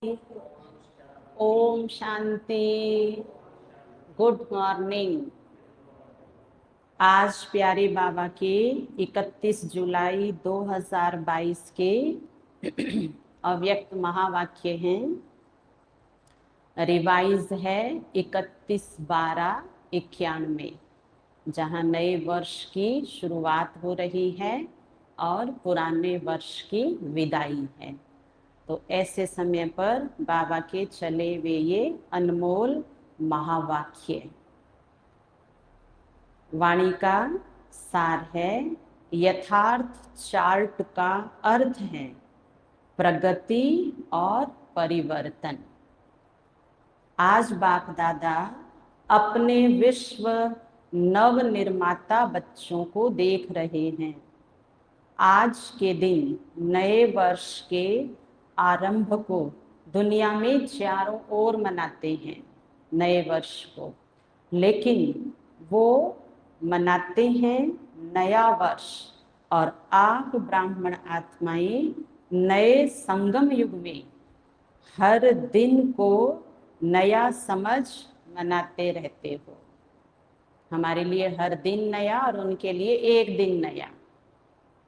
Om Shanti. Good morning. आज प्यारे बाबा के 31 जुलाई 2022 के अव्यक्त महावाक्य हैं। रिवाइज है 31/12/91, जहाँ नए वर्ष की शुरुआत हो रही है और पुराने वर्ष की विदाई है। तो ऐसे समय पर बाबा के चले वे ये अनमोल महावाक्य। वाणी का सार है, यथार्थ चार्ट का अर्थ है प्रगति और परिवर्तन। आज बाप दादा अपने विश्व नव निर्माता बच्चों को देख रहे हैं। आज के दिन नए वर्ष के आरंभ को दुनिया में चारों ओर मनाते हैं नए वर्ष को, लेकिन वो मनाते हैं नया वर्ष। और आप ब्राह्मण आत्माएं नए संगम युग में हर दिन को नया समझ मनाते रहते हो। हमारे लिए हर दिन नया और उनके लिए एक दिन नया।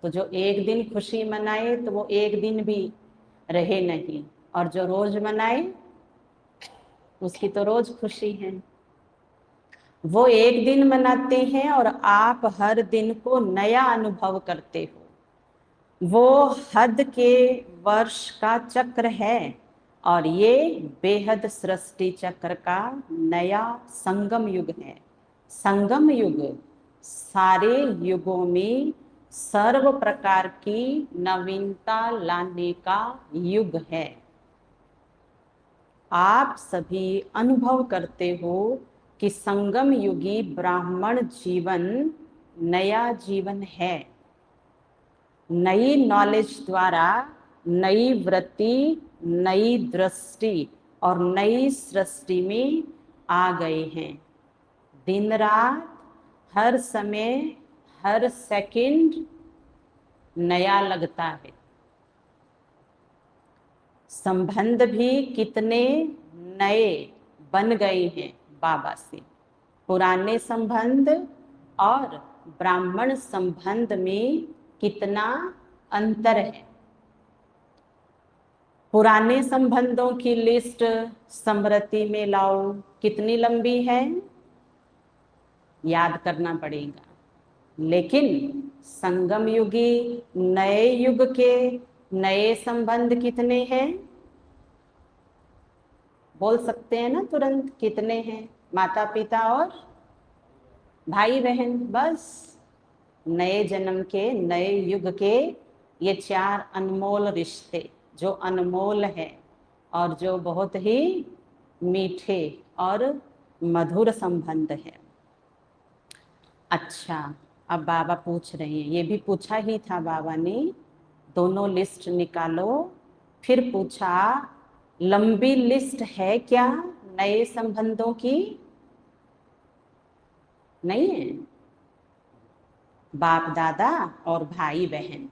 तो जो एक दिन खुशी मनाए तो वो एक दिन भी रहे नहीं, और जो रोज मनाए उसकी तो रोज खुशी है। वो एक दिन मनाते हैं और आप हर दिन को नया अनुभव करते हो। वो हद के वर्ष का चक्र है और ये बेहद सृष्टि चक्र का नया संगम युग है। संगम युग सारे युगों में सर्व प्रकार की नवीनता लाने का युग है। आप सभी अनुभव करते हो कि संगम युगी ब्राह्मण जीवन नया जीवन है। नई नॉलेज द्वारा नई वृत्ति, नई दृष्टि और नई सृष्टि में आ गए हैं। दिन रात हर समय हर सेकंड नया लगता है। संबंध भी कितने नए बन गए हैं बाबा से। पुराने संबंध और ब्राह्मण संबंध में कितना अंतर है। पुराने संबंधों की लिस्ट स्मृति में लाओ, कितनी लंबी है, याद करना पड़ेगा। लेकिन संगम युगी नए युग के नए संबंध कितने हैं, बोल सकते हैं ना तुरंत? कितने हैं? माता पिता और भाई बहन, बस। नए जन्म के नए युग के ये 4 अनमोल रिश्ते जो अनमोल है और जो बहुत ही मीठे और मधुर संबंध है। अच्छा, अब बाबा पूछ रहे हैं, ये भी पूछा ही था बाबा ने, दोनों लिस्ट निकालो। फिर पूछा, लंबी लिस्ट है क्या नए संबंधों की? नहीं है। बाप दादा और भाई बहन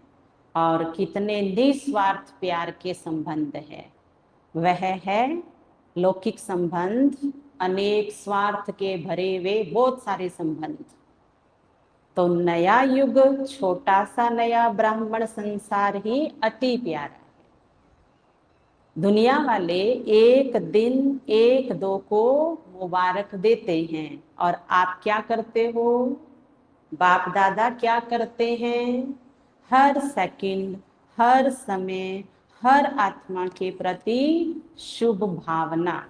और कितने निस्वार्थ प्यार के संबंध है। वह है लौकिक संबंध, अनेक स्वार्थ के भरे हुए बहुत सारे संबंध। तो नया युग, छोटा सा नया ब्राह्मण संसार ही अति प्यारा है। दुनिया वाले एक दिन एक दो को मुबारक देते हैं और आप क्या करते हो? बाप दादा क्या करते हैं? हर सेकंड, हर समय, हर आत्मा के प्रति शुभ भावना,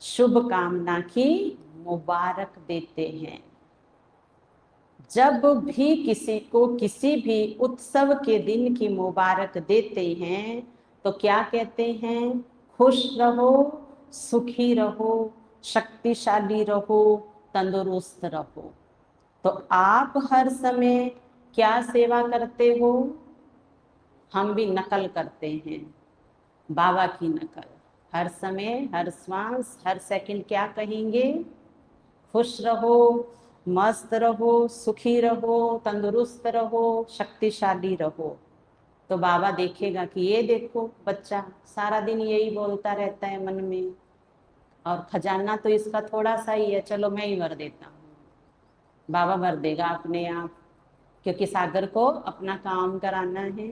शुभ कामना की मुबारक देते हैं। जब भी किसी को किसी भी उत्सव के दिन की मुबारक देते हैं तो क्या कहते हैं? खुश रहो, सुखी रहो, शक्तिशाली रहो, तंदुरुस्त रहो। तो आप हर समय क्या सेवा करते हो? हम भी नकल करते हैं, बाबा की नकल। हर समय, हर श्वास, हर सेकंड क्या कहेंगे? खुश रहो, मस्त रहो, सुखी रहो, तंदुरुस्त रहो, शक्तिशाली रहो। तो बाबा देखेगा कि ये देखो बच्चा सारा दिन यही बोलता रहता है मन में, और खजाना तो इसका थोड़ा सा ही है, चलो मैं ही भर देता हूँ। बाबा भर देगा अपने आप, क्योंकि सागर को अपना काम कराना है,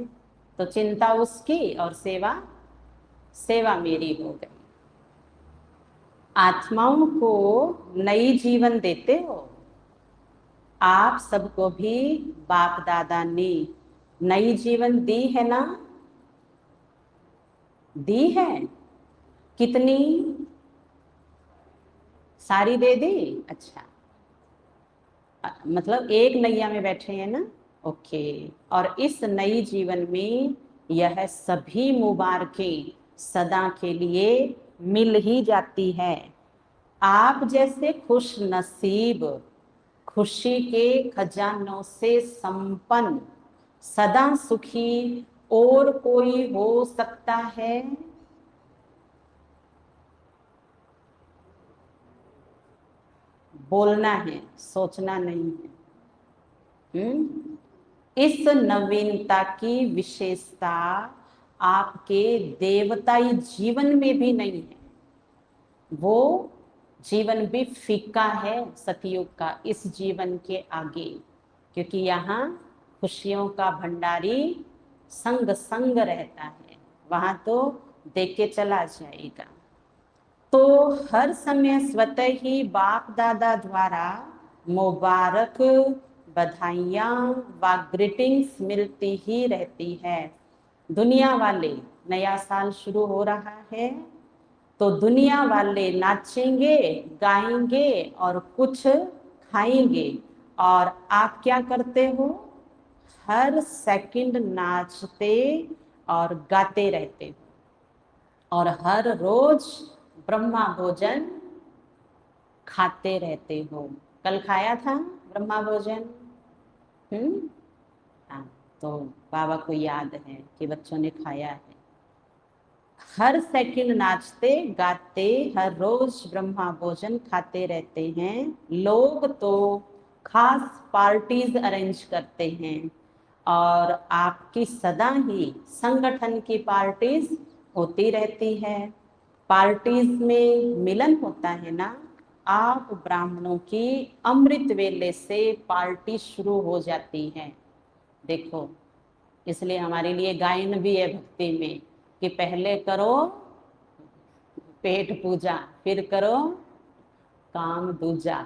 तो चिंता उसकी और सेवा सेवा मेरी हो गई। आत्माओं को नई जीवन देते हो आप सबको भी। बाप दादा ने नई जीवन दी है ना, दी है। कितनी सारी दे दी? अच्छा, मतलब एक नैया में बैठे हैं ना, ओके। और इस नई जीवन में यह सभी मुबारकें सदा के लिए मिल ही जाती है। आप जैसे खुश नसीब, खुशी के खजानों से संपन्न, सदा सुखी और कोई हो सकता है? बोलना है, सोचना नहीं है। इस नवीनता की विशेषता आपके देवताई जीवन में भी नहीं है। वो जीवन भी फीका है सतयुग का इस जीवन के आगे, क्योंकि यहाँ खुशियों का भंडारी संग संग रहता है, वहां तो देख के चला जाएगा। तो हर समय स्वतः ही बाप दादा द्वारा मुबारक बधाइयाँ व ग्रीटिंग्स मिलती ही रहती है। दुनिया वाले, नया साल शुरू हो रहा है तो दुनिया वाले नाचेंगे, गाएंगे और कुछ खाएंगे, और आप क्या करते हो? हर सेकंड नाचते और गाते रहते हो, और हर रोज ब्रह्मा भोजन खाते रहते हो। कल खाया था ब्रह्मा भोजन? हाँ, तो बाबा को याद है कि बच्चों ने खाया है। हर सेकंड नाचते गाते हर रोज ब्रह्मा भोजन खाते रहते हैं। लोग तो खास पार्टीज अरेंज करते हैं, और आपकी सदा ही संगठन की पार्टीज होती रहती है। पार्टीज में मिलन होता है ना, आप ब्राह्मणों की अमृत वेले से पार्टी शुरू हो जाती है। देखो, इसलिए हमारे लिए गायन भी है भक्ति में कि पहले करो पेट पूजा, फिर करो काम दूजा।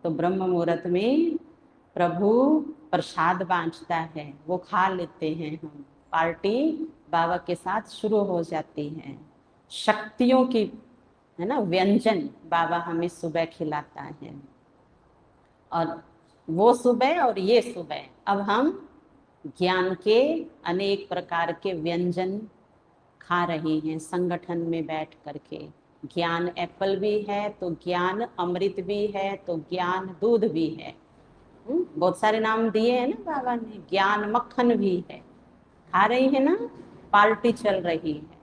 तो ब्रह्म मुहूर्त में प्रभु प्रसाद बांटता है, वो खा लेते हैं हम, पार्टी बाबा के साथ शुरू हो जाती है। शक्तियों की, है ना, व्यंजन बाबा हमें सुबह खिलाता है, और वो सुबह और ये सुबह अब हम ज्ञान के अनेक प्रकार के व्यंजन खा रहे हैं संगठन में बैठ करके। ज्ञान एप्पल भी है तो ज्ञान अमृत भी है, तो ज्ञान दूध भी है। बहुत सारे नाम दिए हैं ना बाबा ने। ज्ञान मक्खन भी है, खा रही है ना, पार्टी चल रही है।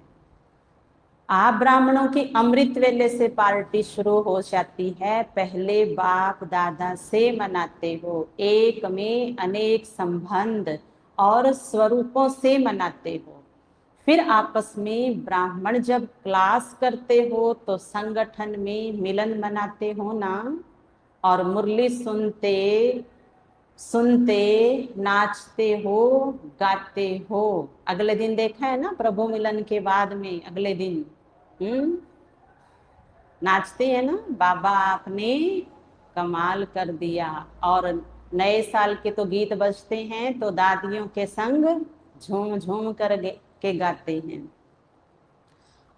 आप ब्राह्मणों की अमृत वेले से पार्टी शुरू हो जाती है। पहले बाप दादा से मनाते हो, एक में अनेक संबंध और स्वरूपों से मनाते हो। फिर आपस में ब्राह्मण जब क्लास करते हो तो संगठन में मिलन मनाते हो ना, और मुरली सुनते सुनते नाचते हो, गाते हो। अगले दिन देखा है ना, प्रभु मिलन के बाद में अगले दिन नाचते हैं ना, बाबा आपने कमाल कर दिया। और नए साल के तो गीत बजते हैं तो दादियों के संग झूम झूम कर के गाते हैं,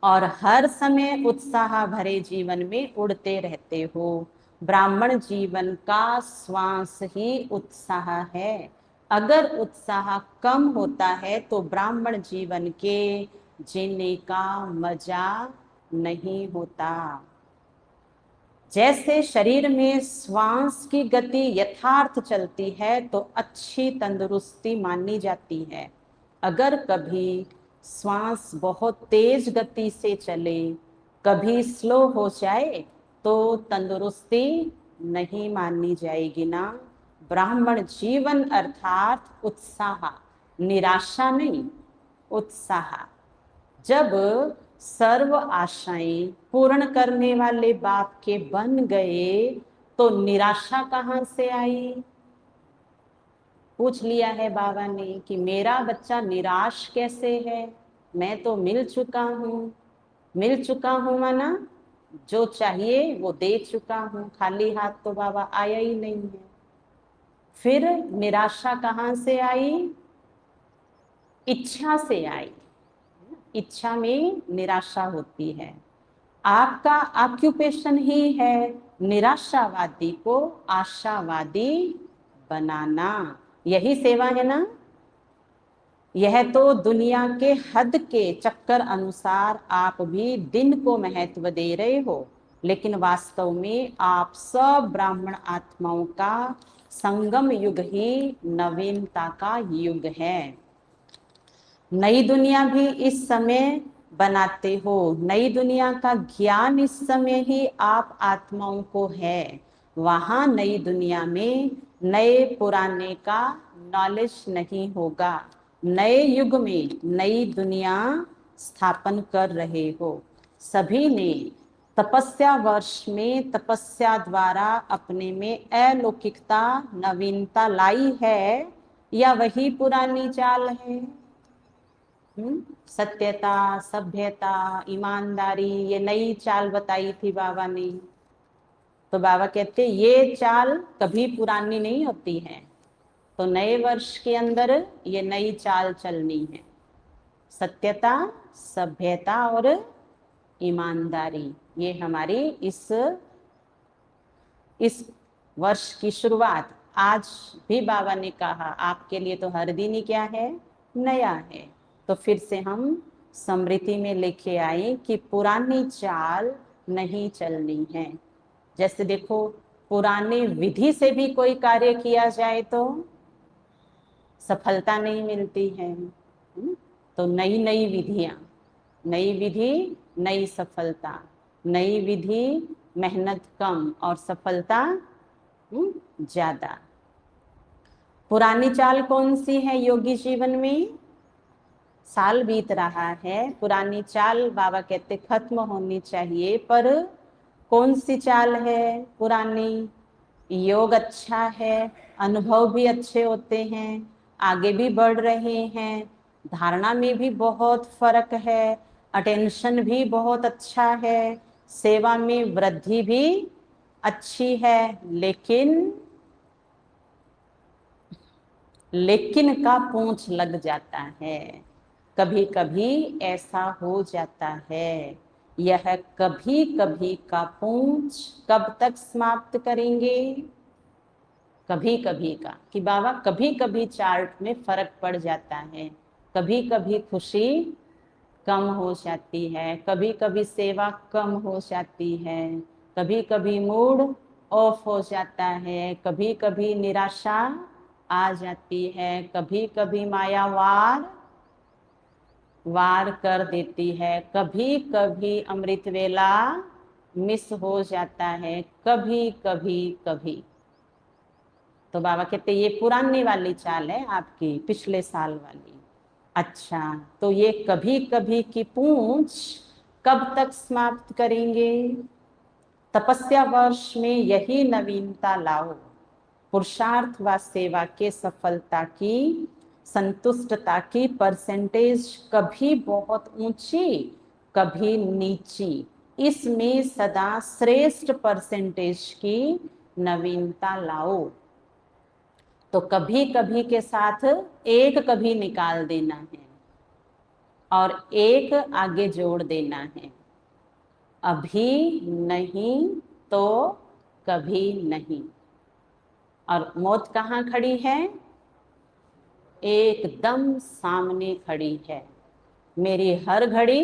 और हर समय उत्साह भरे जीवन में उड़ते रहते हो। ब्राह्मण जीवन का श्वास ही उत्साह है। अगर उत्साह कम होता है तो ब्राह्मण जीवन के जीने का मजा नहीं होता। जैसे शरीर में श्वास की गति यथार्थ चलती है तो अच्छी तंदुरुस्ती मानी जाती है। अगर कभी श्वास बहुत तेज गति से चले, कभी स्लो हो जाए, तो तंदुरुस्ती नहीं मानी जाएगी ना। ब्राह्मण जीवन अर्थात उत्साह, निराशा नहीं, उत्साह। जब सर्व आशाएं पूर्ण करने वाले बाप के बन गए तो निराशा कहाँ से आई? पूछ लिया है बाबा ने कि मेरा बच्चा निराश कैसे है, मैं तो मिल चुका हूँ। मिल चुका हूँ माना जो चाहिए वो दे चुका हूँ, खाली हाथ तो बाबा आया ही नहीं है। फिर निराशा कहाँ से आई? इच्छा से आई। इच्छा में निराशा होती है। आपका ऑक्यूपेशन ही है निराशावादी को आशावादी बनाना। यही सेवा है ना। यह तो दुनिया के हद के चक्कर अनुसार आप भी दिन को महत्व दे रहे हो, लेकिन वास्तव में आप सब ब्राह्मण आत्माओं का संगम युग ही नवीनता का युग है। नई दुनिया भी इस समय बनाते हो। नई दुनिया का ज्ञान इस समय ही आप आत्माओं को है। वहां नई दुनिया में नए पुराने का नॉलेज नहीं होगा। नए युग में नई दुनिया स्थापन कर रहे हो। सभी ने तपस्या वर्ष में तपस्या द्वारा अपने में अलौकिकता नवीनता लाई है, या वही पुरानी चाल है? सत्यता, सभ्यता, ईमानदारी, ये नई चाल बताई थी बाबा ने। तो बाबा कहते ये चाल कभी पुरानी नहीं होती है। तो नए वर्ष के अंदर ये नई चाल चलनी है। सत्यता, सभ्यता और ईमानदारी, ये हमारी इस वर्ष की शुरुआत। आज भी बाबा ने कहा आपके लिए तो हर दिन ही क्या है, नया है। तो फिर से हम स्मृति में लेके आए कि पुरानी चाल नहीं चलनी है। जैसे देखो पुराने विधि से भी कोई कार्य किया जाए तो सफलता नहीं मिलती है। तो नई नई विधियां, नई विधि नई सफलता, नई विधि मेहनत कम और सफलता ज्यादा। पुरानी चाल कौन सी है योगी जीवन में? साल बीत रहा है, पुरानी चाल बाबा कहते खत्म होनी चाहिए, पर कौन सी चाल है पुरानी? योग अच्छा है, अनुभव भी अच्छे होते हैं, आगे भी बढ़ रहे हैं, धारणा में भी बहुत फर्क है, अटेंशन भी बहुत अच्छा है, सेवा में वृद्धि भी अच्छी है, लेकिन का पूंछ लग जाता है। कभी कभी ऐसा हो जाता है। यह कभी कभी का पूंछ कब तक समाप्त करेंगे? कभी कभी का कि बाबा कभी कभी चार्ट में फर्क पड़ जाता है, कभी कभी खुशी कम हो जाती है, कभी कभी सेवा कम हो जाती है, कभी कभी मूड ऑफ हो जाता है, कभी कभी निराशा आ जाती है, कभी कभी माया वार कर देती है, कभी कभी अमृत वेला मिस हो जाता है, कभी कभी कभी। तो बाबा कहते ये पुरानी वाली चाल है आपकी, पिछले साल वाली। अच्छा, तो ये कभी कभी की पूंछ कब तक समाप्त करेंगे? तपस्या वर्ष में यही नवीनता लाओ। पुरुषार्थ व सेवा के सफलता की संतुष्टता की परसेंटेज कभी बहुत ऊंची कभी नीची, इसमें सदा श्रेष्ठ परसेंटेज की नवीनता लाओ। तो कभी कभी के साथ एक कभी निकाल देना है और एक आगे जोड़ देना है। अभी नहीं तो कभी नहीं। और मौत कहाँ खड़ी है? एकदम सामने खड़ी है। मेरी हर घड़ी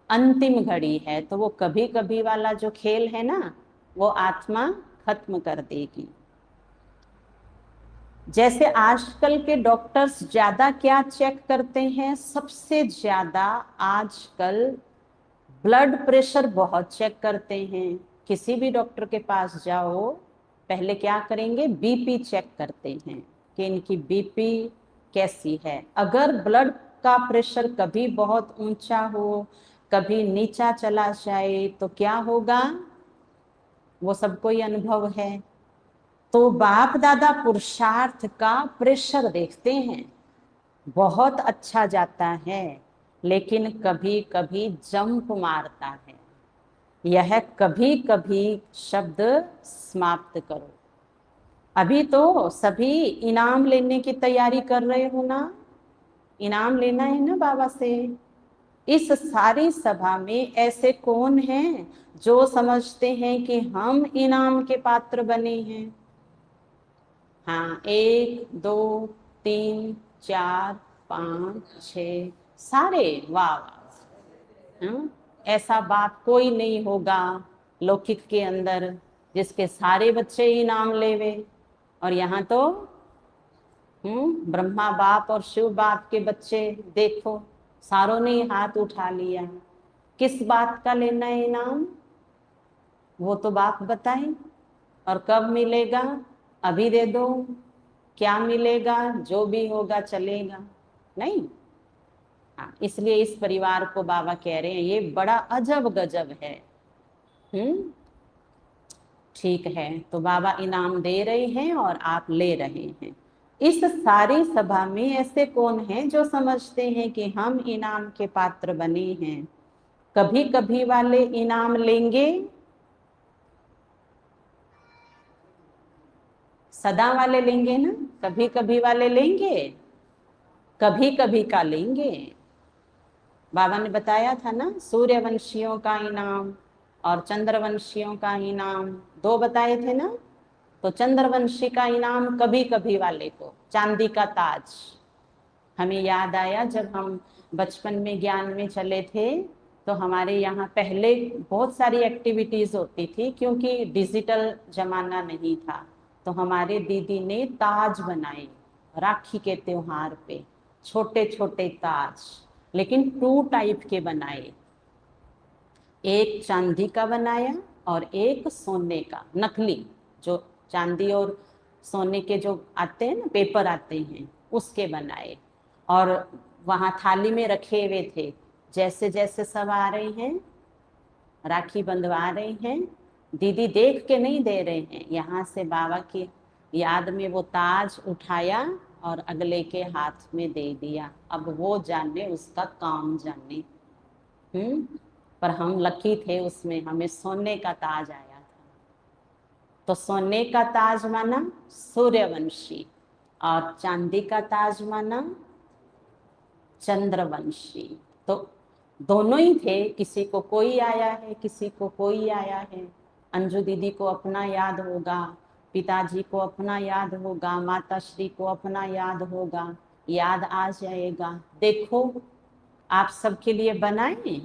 अंतिम घड़ी है। तो वो कभी कभी वाला जो खेल है ना, वो आत्मा खत्म कर देगी। जैसे आजकल के डॉक्टर्स ज्यादा क्या चेक करते हैं? सबसे ज्यादा आजकल ब्लड प्रेशर बहुत चेक करते हैं। किसी भी डॉक्टर के पास जाओ, पहले क्या करेंगे? बीपी चेक करते हैं कि इनकी बीपी कैसी है। अगर ब्लड का प्रेशर कभी बहुत ऊंचा हो, कभी नीचा चला जाए तो क्या होगा, वो सबको ही अनुभव है। तो बाप दादा पुरुषार्थ का प्रेशर देखते हैं, बहुत अच्छा जाता है, लेकिन कभी कभी जंप मारता है। यह कभी कभी शब्द समाप्त करो। अभी तो सभी इनाम लेने की तैयारी कर रहे हो ना, इनाम लेना है ना बाबा से। इस सारी सभा में ऐसे कौन हैं जो समझते हैं कि हम इनाम के पात्र बने हैं? हाँ, 1 2 3 4 5 6 सारे, वाह वाह। ऐसा बाप कोई नहीं होगा लौकिक के अंदर जिसके सारे बच्चे इनाम लेवे। और यहाँ तो ब्रह्मा बाप और शिव बाप के बच्चे देखो, सारों ने हाथ उठा लिया। किस बात का लेना है इनाम, वो तो बाप बताए। और कब मिलेगा, अभी दे दो, क्या मिलेगा, जो भी होगा चलेगा नहीं। हाँ, इसलिए इस परिवार को बाबा कह रहे हैं ये बड़ा अजब गजब है। ठीक है, तो बाबा इनाम दे रहे हैं और आप ले रहे हैं। इस सारी सभा में ऐसे कौन हैं जो समझते हैं कि हम इनाम के पात्र बने हैं? कभी कभी वाले इनाम लेंगे, सदा वाले लेंगे ना? कभी कभी वाले लेंगे, कभी कभी का लेंगे। बाबा ने बताया था ना, सूर्यवंशियों का इनाम और चंद्रवंशियों का इनाम, दो बताए थे ना। तो चंद्रवंशी का इनाम कभी कभी वाले को चांदी का ताज। हमें याद आया जब हम बचपन में ज्ञान में चले थे, तो हमारे यहाँ पहले बहुत सारी एक्टिविटीज होती थी, क्योंकि डिजिटल जमाना नहीं था। तो हमारे दीदी ने ताज बनाए राखी के त्योहार पे, छोटे छोटे ताज, लेकिन 2 टाइप के बनाए। एक चांदी का बनाया और एक सोने का नकली, जो चांदी और सोने के जो आते हैं ना, पेपर आते हैं, उसके बनाए। और वहां थाली में रखे हुए थे। जैसे जैसे सब आ रहे हैं, राखी बंधवा रहे हैं, दीदी देख के नहीं दे रहे हैं, यहाँ से बाबा की याद में वो ताज उठाया और अगले के हाथ में दे दिया। अब वो जाने, उसका काम जाने। पर हम लकी थे, उसमें हमें सोने का ताज आया था। तो सोने का ताज माना सूर्यवंशी, और चांदी का ताज माना चंद्रवंशी। तो दोनों ही थे, किसी को कोई आया है, किसी को कोई आया है। अंजू दीदी को अपना याद होगा, पिताजी को अपना याद होगा, माता श्री को अपना याद होगा, याद आ जाएगा। देखो, आप सबके लिए बनाए,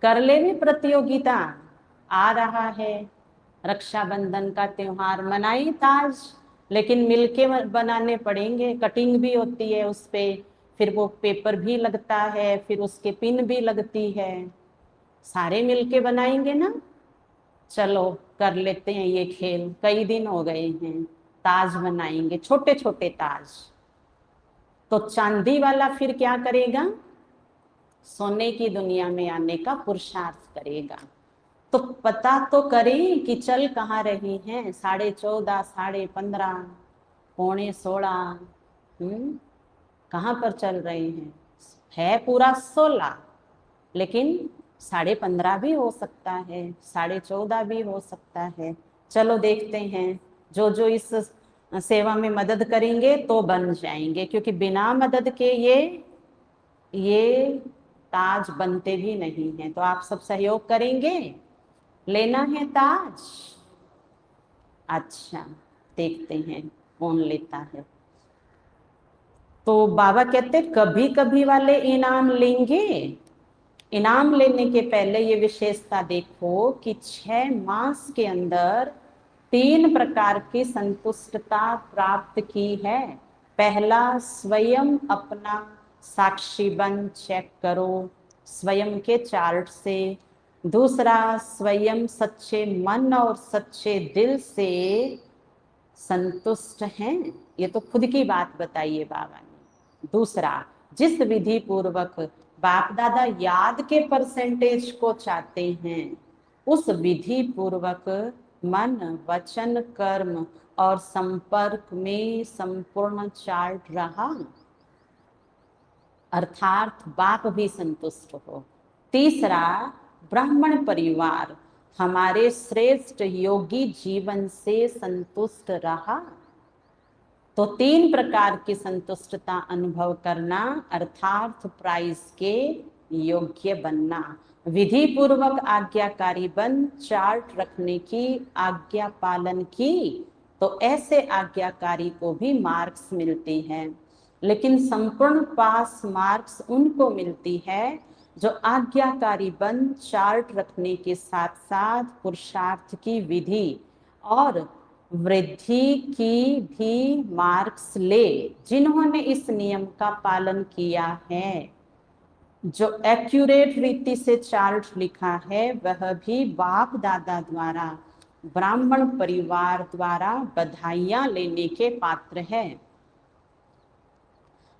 कर ले भी प्रतियोगिता। आ रहा है रक्षाबंधन का त्योहार, मनाई ताज, लेकिन मिलके बनाने पड़ेंगे। कटिंग भी होती है उस पे, फिर वो पेपर भी लगता है, फिर उसके पिन भी लगती है। सारे मिलके बनाएंगे ना। चलो कर लेते हैं ये खेल, कई दिन हो गए हैं। ताज बनाएंगे, छोटे छोटे ताज। तो चांदी वाला फिर क्या करेगा, सोने की दुनिया में आने का पुरुषार्थ करेगा। तो पता तो करें कि चल कहाँ रही हैं। 14.5, 15.5, पौने 16, कहाँ पर चल रहे हैं? है पूरा 16, लेकिन 15.5 भी हो सकता है, 14.5 भी हो सकता है। चलो देखते हैं, जो जो इस सेवा में मदद करेंगे तो बन जाएंगे, क्योंकि बिना मदद के ये ताज बनते भी नहीं हैं। तो आप सब सहयोग करेंगे, लेना है ताज? अच्छा, देखते हैं कौन लेता है। तो बाबा कहते कभी कभी वाले इनाम लेंगे। इनाम लेने के पहले ये विशेषता देखो कि 6 मास के अंदर 3 प्रकार की संतुष्टता प्राप्त की है। पहला, स्वयं अपना साक्षी बन चेक करो स्वयं के चार्ट से। दूसरा, स्वयं सच्चे मन और सच्चे दिल से संतुष्ट हैं, ये तो खुद की बात बताइए बाबा ने। दूसरा, जिस विधि पूर्वक बाप दादा याद के परसेंटेज को चाहते हैं, उस विधि पूर्वक मन वचन कर्म और संपर्क में संपूर्ण चार्ट रहा, अर्थात बाप भी संतुष्ट हो। तीसरा, ब्राह्मण परिवार हमारे श्रेष्ठ योगी जीवन से संतुष्ट रहा। तो 3 प्रकार की संतुष्टता अनुभव करना, अर्थात प्राइज के योग्य बनना, विधि पूर्वक आज्ञाकारी बन चार्ट रखने की आज्ञा पालन की, तो ऐसे आज्ञाकारी को भी मार्क्स मिलती हैं। लेकिन संपूर्ण पास मार्क्स उनको मिलती है जो आज्ञाकारी बन चार्ट रखने के साथ साथ पुरुषार्थ की विधि और वृद्धि की भी मार्क्स ले, जिन्होंने इस नियम का पालन किया है। जो एक्यूरेट रीति से चार्ट लिखा है वह भी बाप दादा द्वारा ब्राह्मण परिवार द्वारा बधाइयां लेने के पात्र है।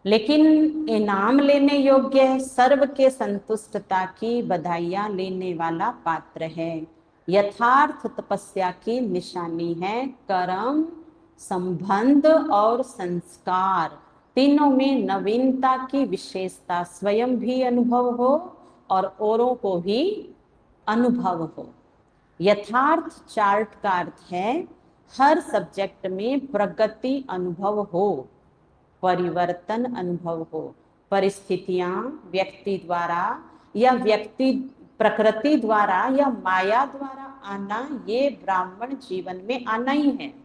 लेकिन इनाम लेने योग्य सर्व के संतुष्टता की बधाइयां लेने वाला पात्र है। यथार्थ तपस्या की निशानी है कर्म, संबंध और संस्कार, तीनों में नवीनता की विशेषता स्वयं भी अनुभव हो और औरों को भी अनुभव हो। यथार्थ चार्ट का अर्थ है हर सब्जेक्ट में प्रगति अनुभव हो, परिवर्तन अनुभव हो। परिस्थितियां व्यक्ति द्वारा या व्यक्ति प्रकृति द्वारा या माया द्वारा आना, ये ब्राह्मण जीवन में आना ही है।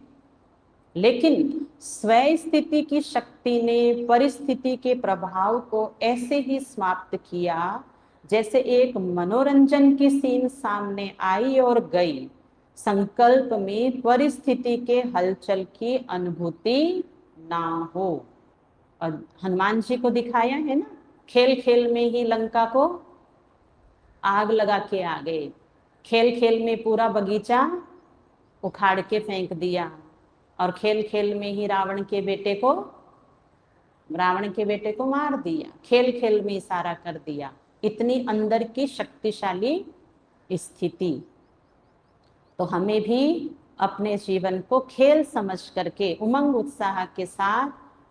लेकिन स्वयं स्थिति की शक्ति ने परिस्थिति के प्रभाव को ऐसे ही समाप्त किया जैसे एक मनोरंजन की सीन सामने आई और गई। संकल्प में परिस्थिति के हलचल की अनुभूति ना हो। और हनुमान जी को दिखाया है ना, खेल खेल में ही लंका को आग लगा के आ गए, खेल खेल में पूरा बगीचा उखाड़ के फेंक दिया, और खेल खेल में ही रावण के बेटे को मार दिया, खेल खेल में इशारा कर दिया। इतनी अंदर की शक्तिशाली स्थिति। तो हमें भी अपने जीवन को खेल समझ करके उमंग उत्साह के साथ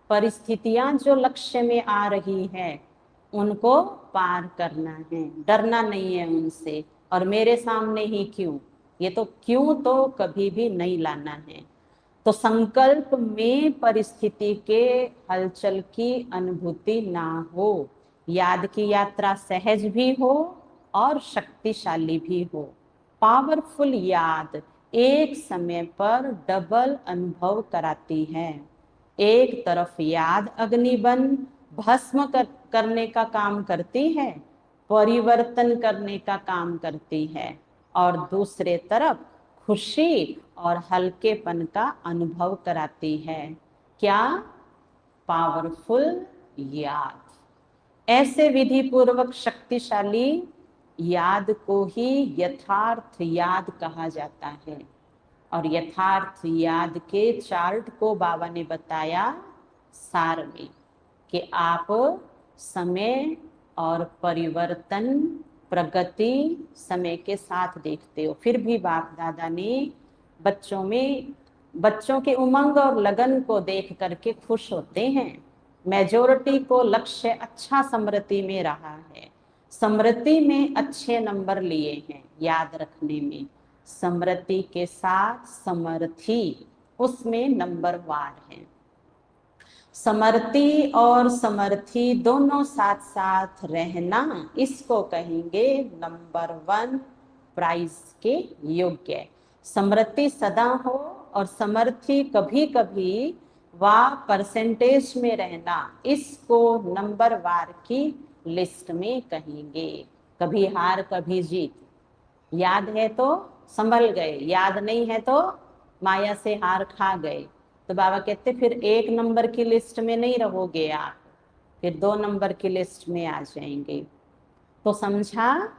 परिस्थितियां जो लक्ष्य में आ रही है उनको पार करना है, डरना नहीं है उनसे। और मेरे सामने ही क्यों, ये तो क्यों तो कभी भी नहीं लाना है। तो संकल्प में परिस्थिति के हलचल की अनुभूति ना हो, याद की यात्रा सहज भी हो और शक्तिशाली भी हो। पावरफुल याद एक समय पर डबल अनुभव कराती है। एक तरफ याद अग्नि बन भस्म करने का काम करती है, परिवर्तन करने का काम करती है, और दूसरे तरफ खुशी और हल्केपन का अनुभव कराती है। क्या? पावरफुल याद। ऐसे विधि पूर्वक शक्तिशाली याद को ही यथार्थ याद कहा जाता है। और यथार्थ याद के चार्ट को बाबा ने बताया सार में कि आप समय और परिवर्तन, प्रगति समय के साथ देखते हो। फिर भी बाप दादा ने बच्चों के उमंग और लगन को देख करके खुश होते हैं। मेजोरिटी को लक्ष्य अच्छा स्मृति में रहा है, स्मृति में अच्छे नंबर लिए हैं, याद रखने में स्मृति के साथ समर्थी, उसमें नंबरवार है। समर्थी और समर्थी दोनों साथ साथ रहना, इसको कहेंगे नंबर 1 प्राइज के योग्य। समृद्धि सदा हो और समर्थी कभी कभी व परसेंटेज में रहना, इसको नंबर वार की लिस्ट में कहेंगे। कभी हार कभी जीत। याद है तो संभल गए, याद नहीं है तो माया से हार खा गए। तो बाबा कहते फिर 1 नंबर की लिस्ट में नहीं रहोगे आप, फिर 2 नंबर की लिस्ट में आ जाएंगे। तो समझा,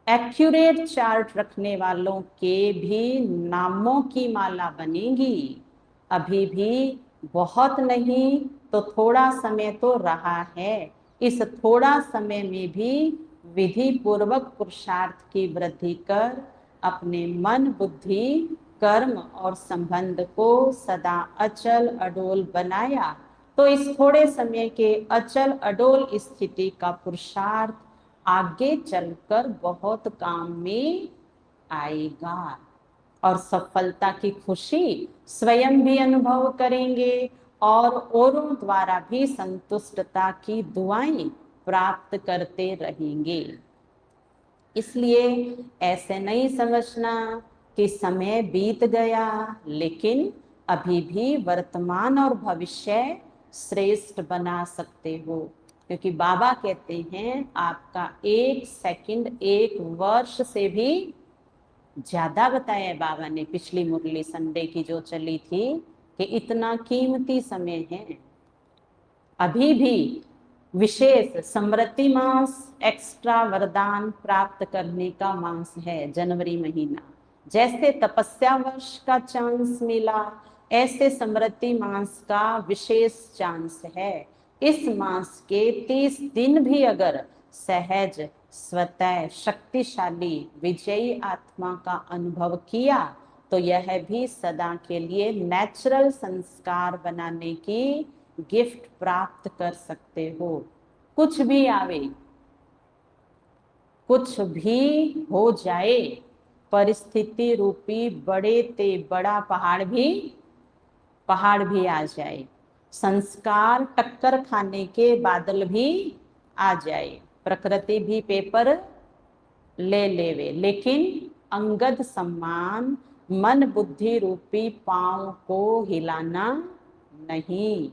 एक्यूरेट चार्ट रखने वालों के भी नामों की माला बनेगी। अभी भी बहुत नहीं, तो थोड़ा समय तो रहा है। इस थोड़ा समय में भी विधि पूर्वक पुरुषार्थ की वृद्धि कर अपने मन, बुद्धि, कर्म और संबंध को सदा अचल अडोल बनाया, तो इस थोड़े समय के अचल अडोल स्थिति का पुरुषार्थ आगे चलकर बहुत काम में आएगा और सफलता की खुशी स्वयं भी अनुभव करेंगे और औरों द्वारा भी संतुष्टता की दुआएं प्राप्त करते रहेंगे। इसलिए ऐसे नहीं समझना कि समय बीत गया, लेकिन अभी भी वर्तमान और भविष्य श्रेष्ठ बना सकते हो, क्योंकि बाबा कहते हैं आपका एक सेकंड एक वर्ष से भी ज्यादा बताया बाबा ने पिछली मुरली संडे की जो चली थी कि इतना कीमती समय है। अभी भी विशेष स्मृति मास, एक्स्ट्रा वरदान प्राप्त करने का मास है जनवरी महीना। जैसे तपस्या वर्ष का चांस मिला, ऐसे स्मृति मास का विशेष चांस है। इस मास के 30 दिन भी अगर सहज, स्वतः, शक्तिशाली, विजयी आत्मा का अनुभव किया तो यह भी सदा के लिए नेचुरल संस्कार बनाने की गिफ्ट प्राप्त कर सकते हो। कुछ भी आवे, कुछ भी हो जाए, परिस्थिति रूपी बड़े ते बड़ा पहाड़ भी आ जाए, संस्कार टक्कर खाने के बादल भी आ जाए, प्रकृति भी पेपर ले लेवे, लेकिन अंगद सम्मान मन बुद्धि रूपी पांव को हिलाना नहीं,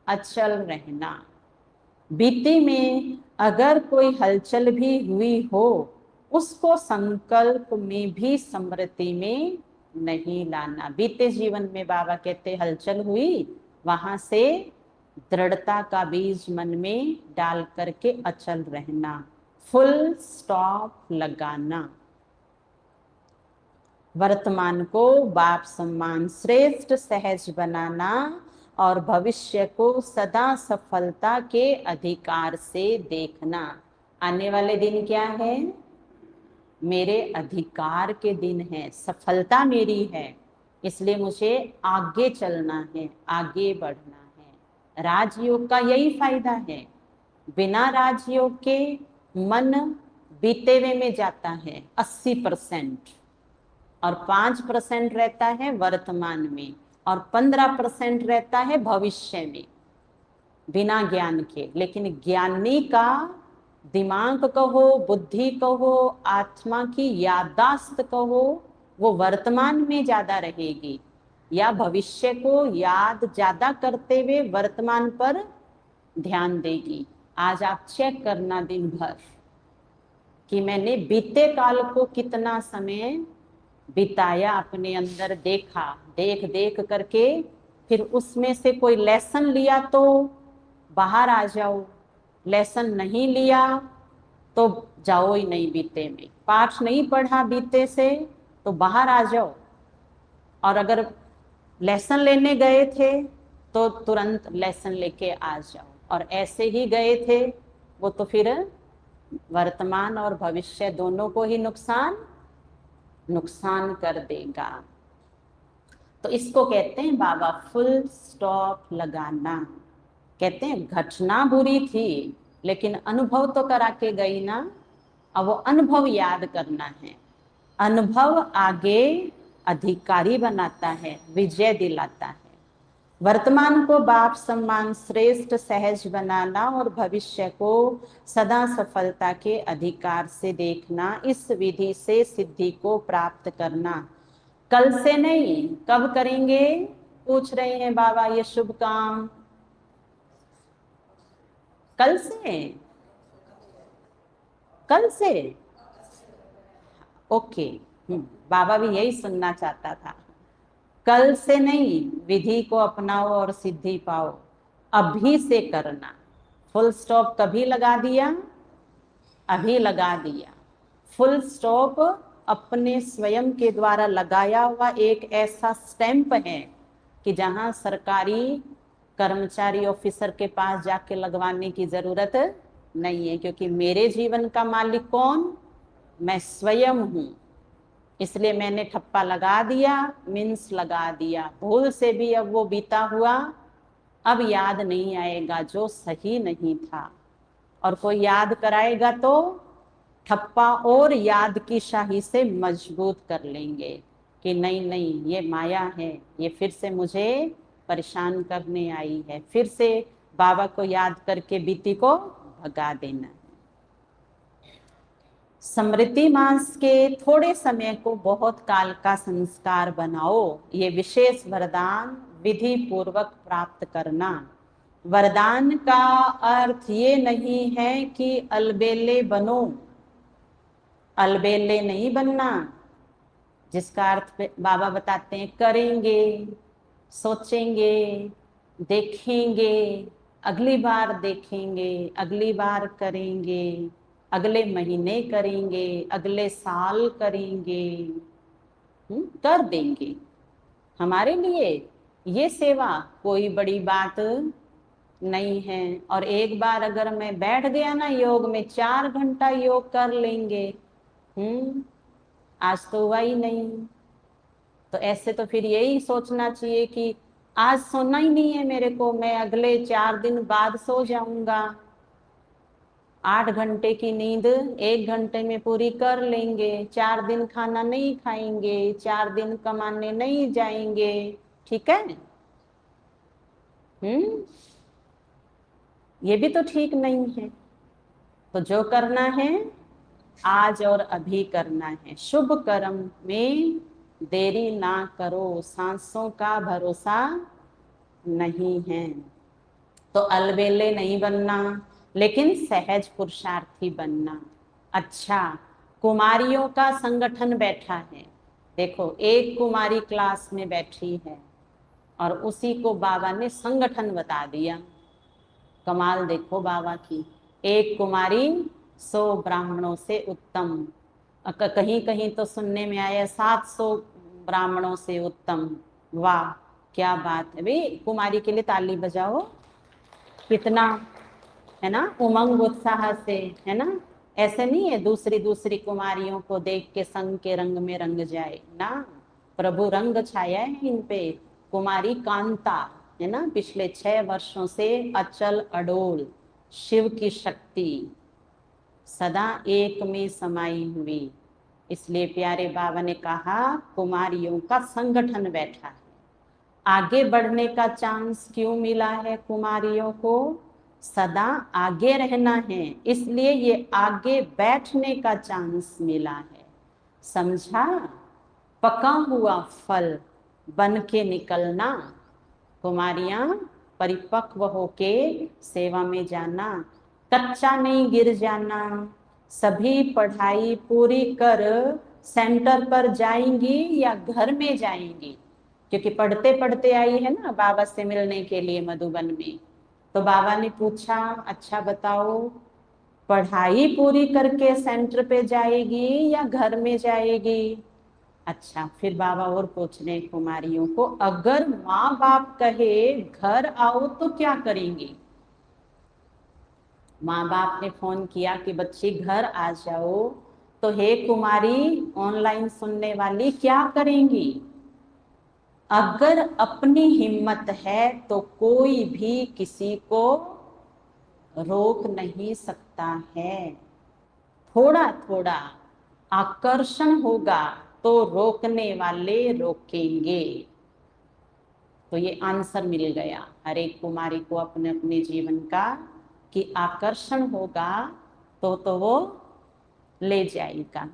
अचल रहना। बीते में अगर कोई हलचल भी हुई हो, उसको संकल्प में भी स्मृति में नहीं लाना। बीते जीवन में बाबा कहते हलचल हुई, वहां से दृढ़ता का बीज मन में डाल करके अचल रहना, फुल स्टॉप लगाना। वर्तमान को बाप सम्मान श्रेष्ठ सहज बनाना और भविष्य को सदा सफलता के अधिकार से देखना। आने वाले दिन क्या है? मेरे अधिकार के दिन है, सफलता मेरी है, इसलिए मुझे आगे चलना है, आगे बढ़ना है। राजयोग का यही फायदा है। बिना राजयोग के मन बीते हुए में जाता है 80%, और 5% रहता है वर्तमान में, और 15% रहता है भविष्य में बिना ज्ञान के। लेकिन ज्ञानी का दिमाग कहो, बुद्धि कहो, आत्मा की याददाश्त कहो, वो वर्तमान में ज्यादा रहेगी या भविष्य को याद ज्यादा करते हुए वर्तमान पर ध्यान देगी। आज आप चेक करना दिन भर कि मैंने बीते काल को कितना समय बिताया, अपने अंदर देखा, देख देख करके फिर उसमें से कोई लेसन लिया तो बाहर आ जाओ, लेसन नहीं लिया तो जाओ ही नहीं बीते में। पाठ नहीं पढ़ा बीते से तो बाहर आ जाओ, और अगर लेसन लेने गए थे तो तुरंत लेसन लेके आ जाओ, और ऐसे ही गए थे वो तो फिर वर्तमान और भविष्य दोनों को ही नुकसान कर देगा। तो इसको कहते हैं बाबा फुल स्टॉप लगाना। कहते हैं घटना बुरी थी लेकिन अनुभव तो करा के गई ना, अब वो अनुभव याद करना है। अनुभव आगे अधिकारी बनाता है, विजय दिलाता है। वर्तमान को बाप सम्मान श्रेष्ठ सहज बनाना और भविष्य को सदा सफलता के अधिकार से देखना, इस विधि से सिद्धि को प्राप्त करना। कल से नहीं, कब करेंगे? पूछ रहे हैं बाबा ये शुभ काम। कल से? कल से? ओके, बाबा भी यही सुनना चाहता था। कल से नहीं, विधि को अपनाओ और सिद्धि पाओ, अभी से करना। फुल स्टॉप कभी लगा दिया? अभी लगा दिया। फुल स्टॉप अपने स्वयं के द्वारा लगाया हुआ एक ऐसा स्टैंप है कि जहां सरकारी कर्मचारी ऑफिसर के पास जाके लगवाने की जरूरत नहीं है, क्योंकि मेरे जीवन का मालिक कौन? मैं स्वयं हूं। इसलिए मैंने ठप्पा लगा दिया, मीन्स लगा दिया। भूल से भी अब वो बीता हुआ अब याद नहीं आएगा, जो सही नहीं था। और कोई याद कराएगा तो ठप्पा और याद की शाही से मजबूत कर लेंगे कि नहीं नहीं, ये माया है, ये फिर से मुझे परेशान करने आई है। फिर से बाबा को याद करके बीती को भगा देना। स्मृति मास के थोड़े समय को बहुत काल का संस्कार बनाओ। ये विशेष वरदान विधि पूर्वक प्राप्त करना। वरदान का अर्थ ये नहीं है कि अलबेले बनो, अलबेले नहीं बनना, जिसका अर्थ बाबा बताते हैं करेंगे, सोचेंगे, देखेंगे, अगली बार देखेंगे, अगली बार करेंगे, अगले महीने करेंगे, अगले साल करेंगे, कर देंगे। हमारे लिए ये सेवा कोई बड़ी बात नहीं है। और एक बार अगर मैं बैठ गया ना योग में, 4 घंटा योग कर लेंगे, आज तो हुआ ही नहीं। तो ऐसे तो फिर यही सोचना चाहिए कि आज सोना ही नहीं है मेरे को, मैं अगले 4 दिन बाद सो जाऊंगा। 8 घंटे की नींद 1 घंटे में पूरी कर लेंगे। 4 दिन खाना नहीं खाएंगे, 4 दिन कमाने नहीं जाएंगे। ठीक है? ये भी तो ठीक नहीं है। तो जो करना है आज और अभी करना है। शुभ कर्म में देरी ना करो, सांसों का भरोसा नहीं है। तो अलबेले नहीं बनना, लेकिन सहज पुरुषार्थी बनना। अच्छा, कुमारियों का संगठन बैठा है। देखो, एक कुमारी क्लास में बैठी है और उसी को बाबा ने संगठन बता दिया। कमाल देखो बाबा की। एक कुमारी 100 ब्राह्मणों से उत्तम। कहीं कहीं तो सुनने में आया 700 ब्राह्मणों से उत्तम। वाह, क्या बात है भाई। कुमारी के लिए ताली बजाओ। कितना है ना उमंग उत्साह से, है ना। ऐसे नहीं है दूसरी दूसरी कुमारियों को देख के संग के रंग में रंग जाए ना। प्रभु रंग छाया है इन पे। कुमारी कांता है ना, पिछले 6 वर्षों से अचल अडोल शिव की शक्ति सदा एक में समाई हुई। इसलिए प्यारे बाबा ने कहा कुमारियों का संगठन बैठा है। आगे बढ़ने का चांस क्यों मिला है कुमारियों को? सदा आगे रहना है, इसलिए ये आगे बैठने का चांस मिला है। समझा? पका हुआ फल बन के निकलना। कुमारियां परिपक्व होके सेवा में जाना, कच्चा नहीं गिर जाना। सभी पढ़ाई पूरी कर सेंटर पर जाएंगी या घर में जाएंगी? क्योंकि पढ़ते पढ़ते आई है ना बाबा से मिलने के लिए मधुबन में। तो बाबा ने पूछा, अच्छा बताओ, पढ़ाई पूरी करके सेंटर पे जाएगी या घर में जाएगी? अच्छा, फिर बाबा और पूछ रहे कुमारियों को, अगर माँ बाप कहे घर आओ तो क्या करेंगी? माँ बाप ने फोन किया कि बच्ची घर आ जाओ, तो हे कुमारी ऑनलाइन सुनने वाली क्या करेंगी? अगर अपनी हिम्मत है तो कोई भी किसी को रोक नहीं सकता है। थोड़ा थोड़ा आकर्षण होगा तो रोकने वाले रोकेंगे। तो ये आंसर मिल गया हर एक कुमारी को अपने अपने जीवन का कि आकर्षण होगा तो वो ले जाएगा।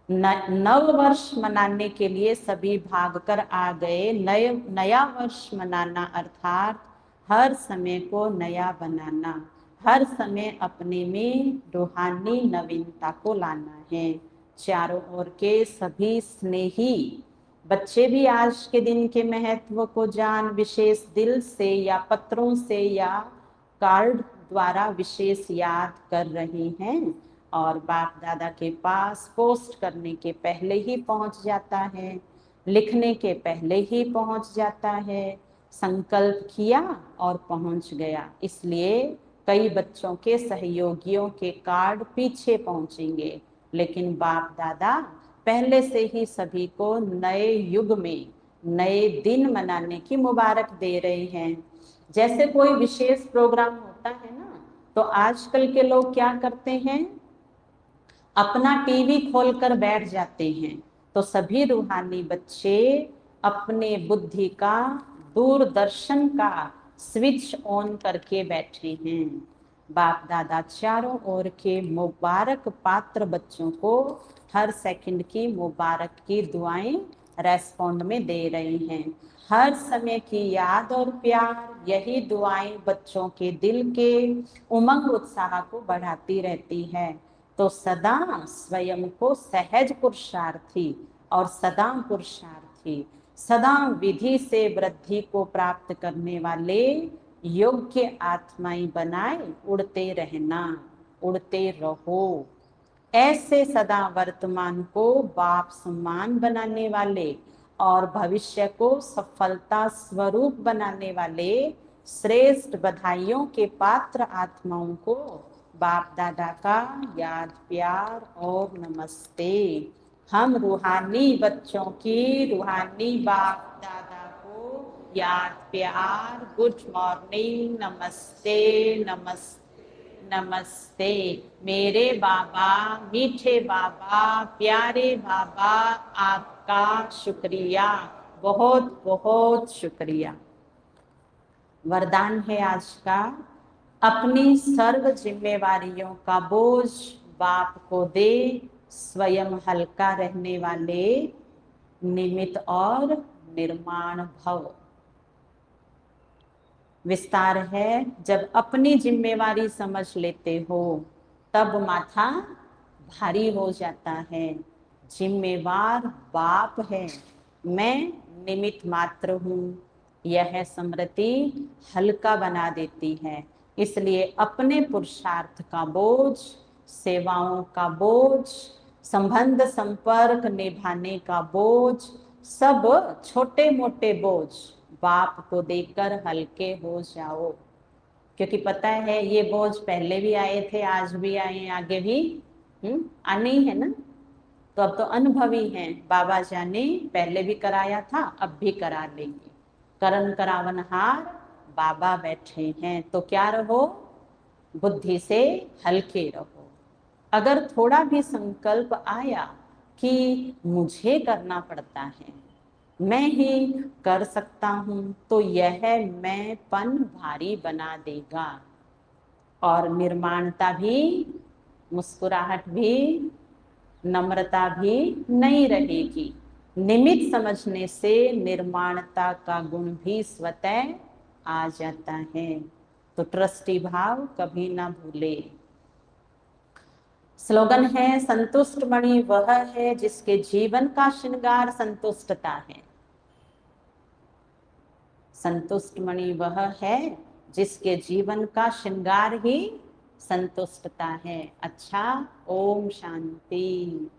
नव वर्ष मनाने के लिए सभी भागकर आ गए। नया वर्ष मनाना अर्थात हर समय को नया बनाना, हर समय अपने में रूहानी नवीनता को लाना है। चारों ओर के सभी स्नेही बच्चे भी आज के दिन के महत्व को जान विशेष दिल से या पत्रों से या कार्ड द्वारा विशेष याद कर रहे हैं। और बाप दादा के पास पोस्ट करने के पहले ही पहुंच जाता है, लिखने के पहले ही पहुंच जाता है। संकल्प किया और पहुंच गया। इसलिए कई बच्चों के सहयोगियों के कार्ड पीछे पहुंचेंगे, लेकिन बाप दादा पहले से ही सभी को नए युग में नए दिन मनाने की मुबारक दे रहे हैं। जैसे कोई विशेष प्रोग्राम होता है ना, तो आजकल के लोग क्या करते हैं, अपना टीवी खोलकर बैठ जाते हैं। तो सभी रूहानी बच्चे अपने बुद्धि का, दूरदर्शन का स्विच ऑन करके बैठे हैं। बाप दादा चारों ओर के मुबारक पात्र बच्चों को हर सेकंड की मुबारक की दुआएं रेस्पॉन्ड में दे रहे हैं। हर समय की याद और प्यार, यही दुआएं बच्चों के दिल के उमंग उत्साह को बढ़ाती रहती है। तो सदा स्वयं को सहज पुरुषार्थी और सदा पुरुषार्थी, सदा विधि से वृद्धि को प्राप्त करने वाले योग्य आत्माएं बनाए उड़ते रहना, उड़ते रहो। ऐसे सदा वर्तमान को बाप सम्मान बनाने वाले और भविष्य को सफलता स्वरूप बनाने वाले श्रेष्ठ बधाइयों के पात्र आत्माओं को बाप दादा का याद प्यार और नमस्ते। हम रूहानी बच्चों की रूहानी बाप दादा को याद प्यार, गुड मॉर्निंग, नमस्ते नमस्ते नमस्ते। मेरे बाबा, मीठे बाबा, प्यारे बाबा, आपका शुक्रिया, बहुत बहुत शुक्रिया। वरदान है आज का, अपनी सर्व जिम्मेवारियों का बोझ बाप को दे, स्वयं हल्का रहने वाले निमित्त और निर्माण भव। विस्तार है, जब अपनी जिम्मेवारी समझ लेते हो तब माथा भारी हो जाता है। जिम्मेवार बाप है, मैं निमित्त मात्र हूँ, यह स्मृति हल्का बना देती है। इसलिए अपने पुरुषार्थ का बोझ, सेवाओं का बोझ, संबंध संपर्क निभाने का बोझ, सब छोटे मोटे बोझ बाप को देकर हल्के हो जाओ। क्योंकि पता है ये बोझ पहले भी आए थे, आज भी आए, आगे भी आने ही है ना। तो अब तो अनुभवी हैं, बाबा जाने पहले भी कराया था, अब भी करा लेंगे। करण करावनहार बाबा बैठे हैं, तो क्या रहो, बुद्धि से हल्के रहो। अगर थोड़ा भी संकल्प आया कि मुझे करना पड़ता है, मैं ही कर सकता हूं, तो यह मैंपन भारी बना देगा और निर्माणता भी, मुस्कुराहट भी, नम्रता भी नहीं रहेगी। निमित्त समझने से निर्माणता का गुण भी स्वतः आ जाता है। तो ट्रस्टी भाव कभी ना भूले। स्लोगन है, संतुष्ट मणि वह है जिसके जीवन का श्रृंगार संतुष्टता है। संतुष्ट मणि वह है जिसके जीवन का श्रृंगार ही संतुष्टता है। अच्छा, ओम शांति।